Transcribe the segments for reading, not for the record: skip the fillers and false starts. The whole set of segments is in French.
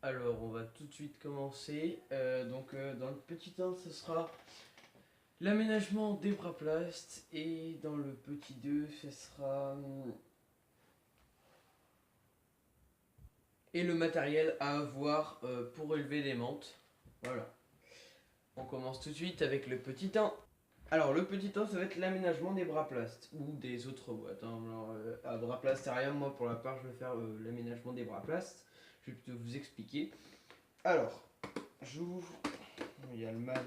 Alors, on va tout de suite commencer. Dans le petit 1, ce sera l'aménagement des bras plastes. Et dans le petit 2, ce sera. Et le matériel à avoir pour élever les mantes. Voilà. On commence tout de suite avec le petit 1. Alors, le petit 1, ça va être l'aménagement des bras plastes. Ou des autres boîtes. Alors, à bras plastes, rien. Moi, pour la part, je vais faire l'aménagement des bras plastes. Je vais plutôt vous expliquer. Alors, j'ouvre. Il y a le mal.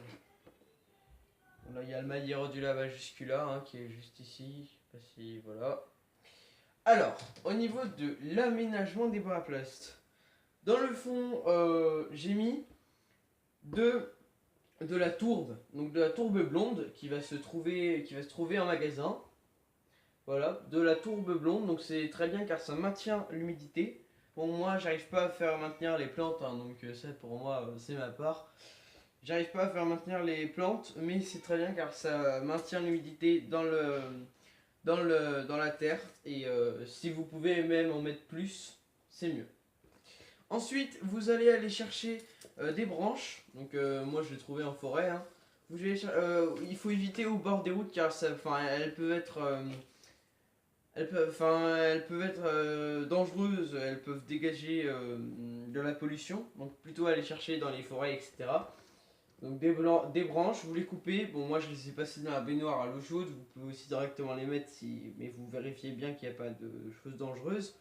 Là, il y a le maillot du lavage jusque-là, qui est juste ici. Je sais pas si. Voilà. Alors, au niveau de l'aménagement des bras plastes. Dans le fond, j'ai mis de la tourbe. Donc de la tourbe blonde qui va se trouver en magasin. Voilà, de la tourbe blonde. Donc c'est très bien car ça maintient l'humidité. Bon, moi, j'arrive pas à faire maintenir les plantes, donc ça pour moi, c'est ma part. J'arrive pas à faire maintenir les plantes, mais c'est très bien car ça maintient l'humidité dans la terre. Et si vous pouvez même en mettre plus, c'est mieux. Ensuite, vous allez aller chercher des branches. Donc moi, je l'ai trouvé en forêt. Il faut éviter au bord des routes car elles peuvent être dangereuses, elles peuvent dégager de la pollution, donc plutôt aller chercher dans les forêts, etc. Donc des branches, vous les coupez, bon moi je les ai passées dans la baignoire à l'eau chaude, vous pouvez aussi directement les mettre, mais vous vérifiez bien qu'il n'y a pas de choses dangereuses.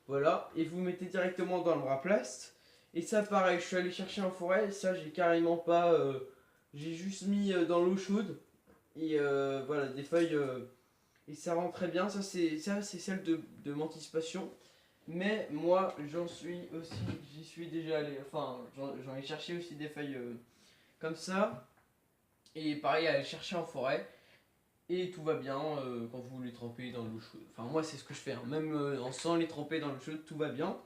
Voilà, et vous mettez directement dans le bras plast. Et ça pareil, je suis allé chercher en forêt, ça j'ai carrément pas... j'ai juste mis dans l'eau chaude, et voilà, des feuilles... et ça rend très bien, c'est celle de m'anticipation. Mais moi j'y suis déjà allé, j'en ai cherché aussi des feuilles comme ça. Et pareil à aller chercher en forêt. Et tout va bien quand vous les trempez dans l'eau chaude. Enfin moi c'est ce que je fais, même sans les tremper dans l'eau chaude, tout va bien.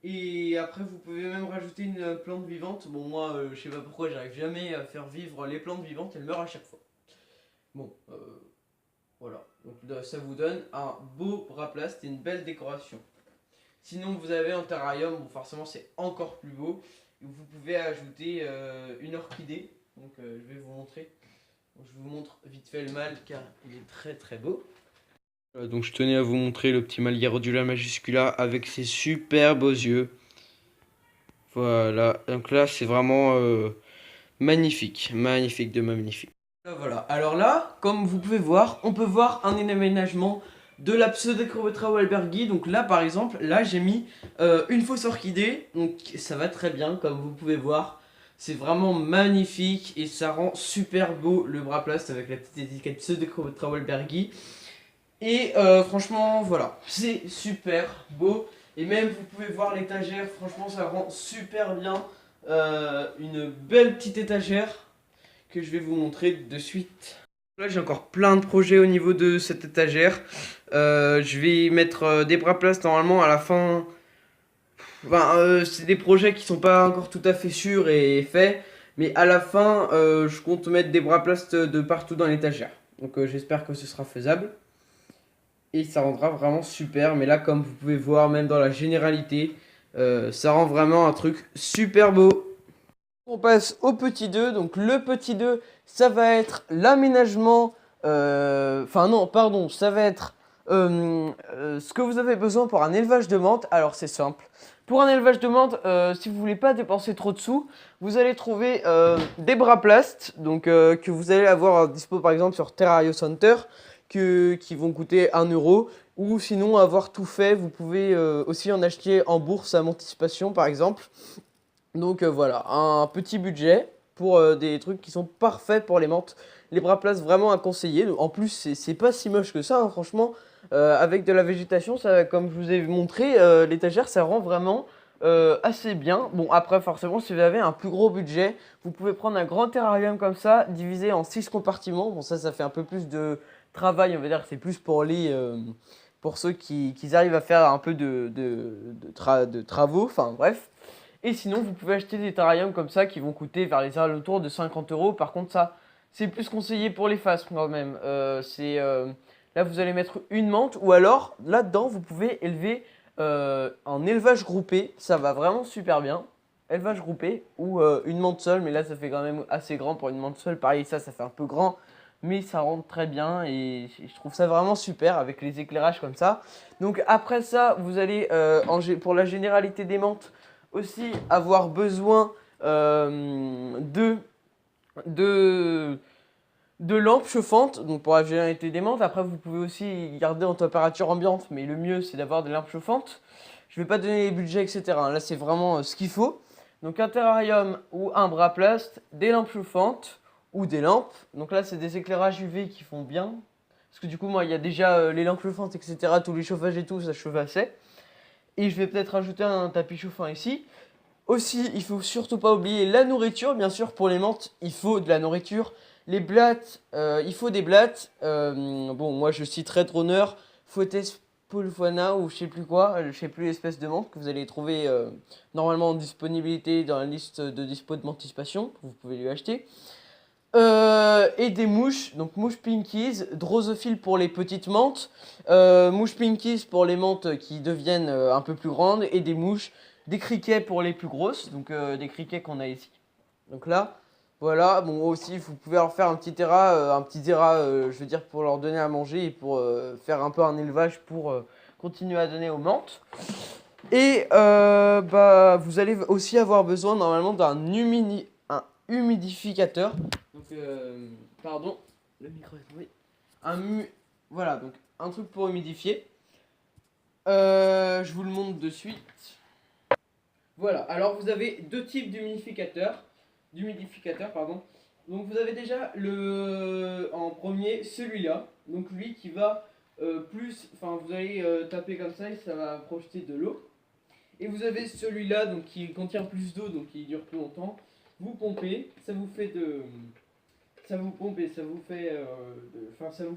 Et après vous pouvez même rajouter une plante vivante. Bon moi je sais pas pourquoi j'arrive jamais à faire vivre les plantes vivantes, elles meurent à chaque fois. Bon, voilà, donc ça vous donne un beau bras plast et une belle décoration. Sinon vous avez un terrarium, bon, forcément c'est encore plus beau. Vous pouvez ajouter une orchidée, donc je vais vous montrer. Donc, je vous montre vite fait le mâle car il est très très beau. Donc je tenais à vous montrer le petit mâle Hierodula majuscula avec ses super beaux yeux. Voilà, donc là c'est vraiment magnifique, magnifique de magnifique. Voilà, alors là, comme vous pouvez voir, on peut voir un aménagement de la Pseudacrobetra walbergi. Donc là, par exemple, là j'ai mis une fausse orchidée, donc ça va très bien, comme vous pouvez voir. C'est vraiment magnifique et ça rend super beau le bras plast avec la petite étiquette Pseudacrobetra walbergi. Et franchement, voilà, c'est super beau. Et même, vous pouvez voir l'étagère, franchement, ça rend super bien. Une belle petite étagère que je vais vous montrer de suite. Là j'ai encore plein de projets au niveau de cette étagère. Je vais mettre des bras plastes normalement à la fin. C'est des projets qui sont pas encore tout à fait sûrs et faits. Mais à la fin, je compte mettre des bras plastes de partout dans l'étagère. Donc j'espère que ce sera faisable. Et ça rendra vraiment super. Mais là, comme vous pouvez voir, même dans la généralité, ça rend vraiment un truc super beau. On passe au petit 2. Donc le petit 2, ça va être l'aménagement. Non, pardon, ça va être ce que vous avez besoin pour un élevage de menthe. Alors c'est simple. Pour un élevage de menthe, si vous voulez pas dépenser trop de sous, vous allez trouver des bras plastes, donc que vous allez avoir dispo par exemple sur Terrario Center, qui vont coûter 1 euro. Ou sinon avoir tout fait, vous pouvez aussi en acheter en bourse à Anticipation par exemple. Donc voilà, un petit budget pour des trucs qui sont parfaits pour les menthes. Les bras plastes vraiment à conseiller. En plus, c'est pas si moche que ça, franchement. Avec de la végétation, ça, comme je vous ai montré, l'étagère, ça rend vraiment assez bien. Bon, après, forcément, si vous avez un plus gros budget, vous pouvez prendre un grand terrarium comme ça, divisé en 6 compartiments. Bon, ça fait un peu plus de travail, on va dire que c'est plus pour ceux qui arrivent à faire un peu de travaux, enfin bref. Et sinon, vous pouvez acheter des terrariums comme ça qui vont coûter vers les alentours de 50 euros. Par contre, ça, c'est plus conseillé pour les faces quand même. Là, vous allez mettre une menthe ou alors là-dedans, vous pouvez élever en élevage groupé. Ça va vraiment super bien. élevage groupé ou une menthe seule, mais là ça fait quand même assez grand pour une menthe seule. Pareil, ça fait un peu grand, mais ça rentre très bien et je trouve ça vraiment super avec les éclairages comme ça. Donc après ça, vous allez pour la généralité des menthes aussi avoir besoin de lampes chauffantes, donc pour la généralité des menthes. Après, vous pouvez aussi garder en température ambiante, mais le mieux c'est d'avoir des lampes chauffantes. Je ne vais pas donner les budgets, etc. Là, c'est vraiment ce qu'il faut. Donc, un terrarium ou un bras plast, des lampes chauffantes ou des lampes. Donc là, c'est des éclairages UV qui font bien. Parce que du coup, moi, il y a déjà les lampes chauffantes, etc. Tous les chauffages et tout, ça chauffe assez. Et je vais peut-être rajouter un tapis chauffant ici. Aussi, il faut surtout pas oublier la nourriture. Bien sûr, pour les menthes, il faut de la nourriture. Les blattes, il faut des blattes. Bon, moi, je cite Red Runner, Fouettes Polfana ou je sais plus quoi, je sais plus l'espèce de menthe que vous allez trouver normalement en disponibilité dans la liste de dispo de Mentispassion. Vous pouvez lui acheter. Et des mouches, donc mouches pinkies, drosophile pour les petites menthes, mouches pinkies pour les menthes qui deviennent un peu plus grandes, et des mouches, des criquets pour les plus grosses, donc des criquets qu'on a ici. Donc là, voilà, bon aussi vous pouvez leur faire un petit terra, je veux dire pour leur donner à manger et pour faire un peu un élevage pour continuer à donner aux menthes. Et vous allez aussi avoir besoin normalement d'un humidificateur. Donc, pardon, le micro est tombé. Voilà, donc un truc pour humidifier. Je vous le montre de suite. Voilà, alors vous avez deux types d'humidificateurs. Pardon. Donc vous avez déjà en premier celui-là. Donc lui qui va vous allez taper comme ça et ça va projeter de l'eau. Et vous avez celui-là donc qui contient plus d'eau, donc qui dure plus longtemps. Vous pompez, ça vous fait ça vous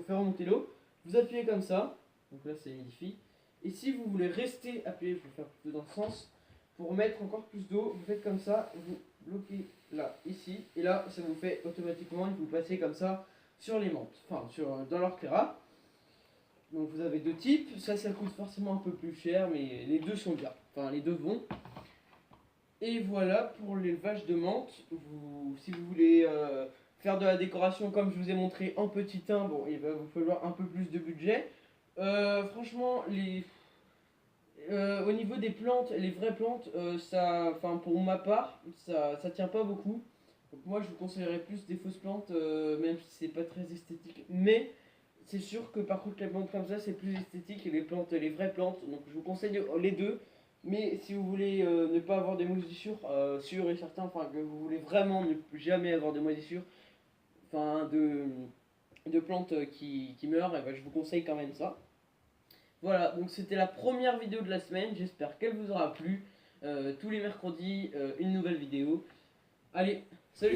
fait remonter l'eau. Vous appuyez comme ça, donc là ça humidifie. Et si vous voulez rester appuyé, je vais faire plutôt dans ce sens, pour mettre encore plus d'eau, vous faites comme ça, vous bloquez là, ici, et là ça vous fait automatiquement, et vous passez comme ça sur les menthes, dans leur terra. Donc vous avez deux types, ça coûte forcément un peu plus cher, mais les deux sont bien, les deux vont. Et voilà pour l'élevage de menthes. Si vous voulez faire de la décoration comme je vous ai montré en petit 1, bon, il va vous falloir un peu plus de budget. Franchement, au niveau des plantes, les vraies plantes, pour ma part, ça tient pas beaucoup. Donc moi, je vous conseillerais plus des fausses plantes, même si c'est pas très esthétique. Mais c'est sûr que par contre, les plantes comme ça, c'est plus esthétique. Et les vraies plantes, donc je vous conseille les deux. Mais si vous voulez ne pas avoir des moisissures, sûr et certain, que vous voulez vraiment ne jamais avoir de moisissures, de plantes qui meurent, je vous conseille quand même ça. Voilà, donc c'était la première vidéo de la semaine, j'espère qu'elle vous aura plu. Tous les mercredis, une nouvelle vidéo. Allez, salut!